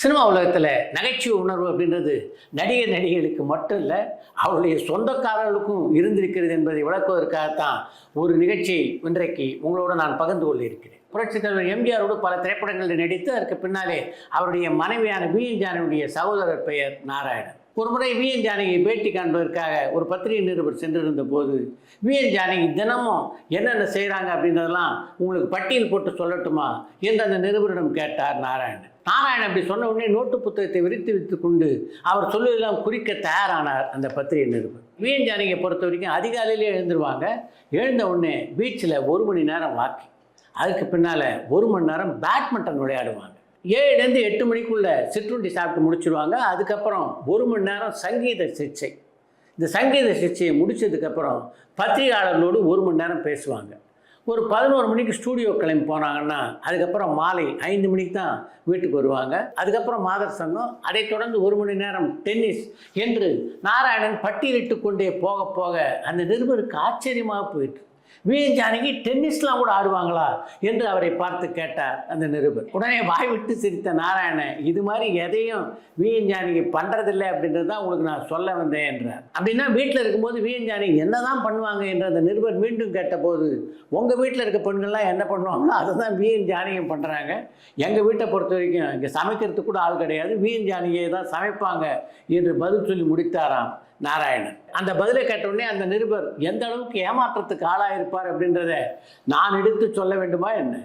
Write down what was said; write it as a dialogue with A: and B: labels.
A: Cinema உலகத்தில் நகைச்சுவை உணர்வு அப்படின்றது நடிகர்களுக்கு மட்டும் இல்லை, அவருடைய சொந்தக்காரர்களுக்கும் இருந்திருக்கிறது என்பதை விளக்குவதற்காகத்தான் ஒரு நிகழ்ச்சி இன்றைக்கு உங்களோடு நான் பகிர்ந்து கொள்ள இருக்கிறேன். புரட்சித் தலைவர் எம்ஜிஆரோடு பல திரைப்படங்களில் நடித்து அதற்கு பின்னாலே அவருடைய மனைவியான வி.என். ஜானகியுடைய சகோதரர் பெயர் நாராயணன். ஒரு முறை வி.என். ஜானகியை பேட்டி காண்பதற்காக ஒரு பத்திரிகை நிருபர் சென்றிருந்த போது வி.என். ஜானகி தினமும் என்னென்ன செய்கிறாங்க அப்படின்றதெல்லாம் உங்களுக்கு பட்டியல் போட்டு சொல்லட்டுமா என்று அந்த நிருபரிடம் கேட்டார் நாராயணன். அப்படி சொன்ன உடனே நோட்டு புத்தகத்தை விரித்து வைத்து கொண்டு அவர் சொல்லுவதெல்லாம் குறிக்க தயாரானார் அந்த பத்திரிகை நிருபர். வி.என். ஜானகியை பொறுத்த வரைக்கும் அதிகாலையிலே எழுந்துருவாங்க. எழுந்த உடனே பீச்சில் 1 மணி நேரம் வாக்கிங், அதுக்கு பின்னால் 1 மணி நேரம் பேட்மிண்டன் விளையாடுவாங்க. 7லேருந்து 8 மணிக்குள்ளே சிற்றுண்டி சாப்பிட்டு முடிச்சுடுவாங்க. அதுக்கப்புறம் 1 மணி நேரம் சங்கீத சிகிச்சை. இந்த சங்கீத சிகிச்சையை முடித்ததுக்கப்புறம் பத்திரிகையாளர்களோடு 1 மணி நேரம் பேசுவாங்க. ஒரு 11 மணிக்கு ஸ்டூடியோ கிளம்பி போனாங்கன்னா அதுக்கப்புறம் மாலை 5 மணிக்கு தான் வீட்டுக்கு வருவாங்க. அதுக்கப்புறம் மாதர் சங்கம், அதைத் தொடர்ந்து 1 மணி நேரம் டென்னிஸ் என்று நாராயணன் பட்டியலிட்டு கொண்டே போக போக அந்த நிருபருக்கு ஆச்சரியமாக போயிட்டு, வி.என். ஜானகி டென்னிஸ்லாம் கூட ஆடுவாங்களா என்று அவரை பார்த்து கேட்டார் அந்த நிருபர். உடனே வாய் விட்டு சிரித்த நாராயணன், இது மாதிரி எதையும் வி.என். ஜானகி பண்ணுறதில்லை அப்படின்றது தான் உங்களுக்கு நான் சொல்ல வந்தேன் என்றார். அப்படின்னா வீட்டில் இருக்கும்போது வி.என். ஜானகி என்ன தான் பண்ணுவாங்க என்று அந்த நிருபர் மீண்டும் கேட்டபோது, உங்கள் வீட்டில் இருக்க பெண்கள்லாம் என்ன பண்ணுவாங்களோ அதை தான் வி.என். ஜானகி பண்ணுறாங்க. எங்கள் வீட்டை பொறுத்த வரைக்கும் இங்கே சமைக்கிறதுக்கு கூட ஆள் கிடையாது, வி.என். ஜானகியை தான் சமைப்பாங்க என்று பதில் சொல்லி முடித்தாராம் நாராயணன். அந்த பதிலை கேட்டவுடனே அந்த நிருபர் எந்த அளவுக்கு ஏமாற்றத்துக்கு ஆளாயிருப்பார் அப்படின்றத நான் எடுத்து சொல்ல வேண்டுமா என்ன?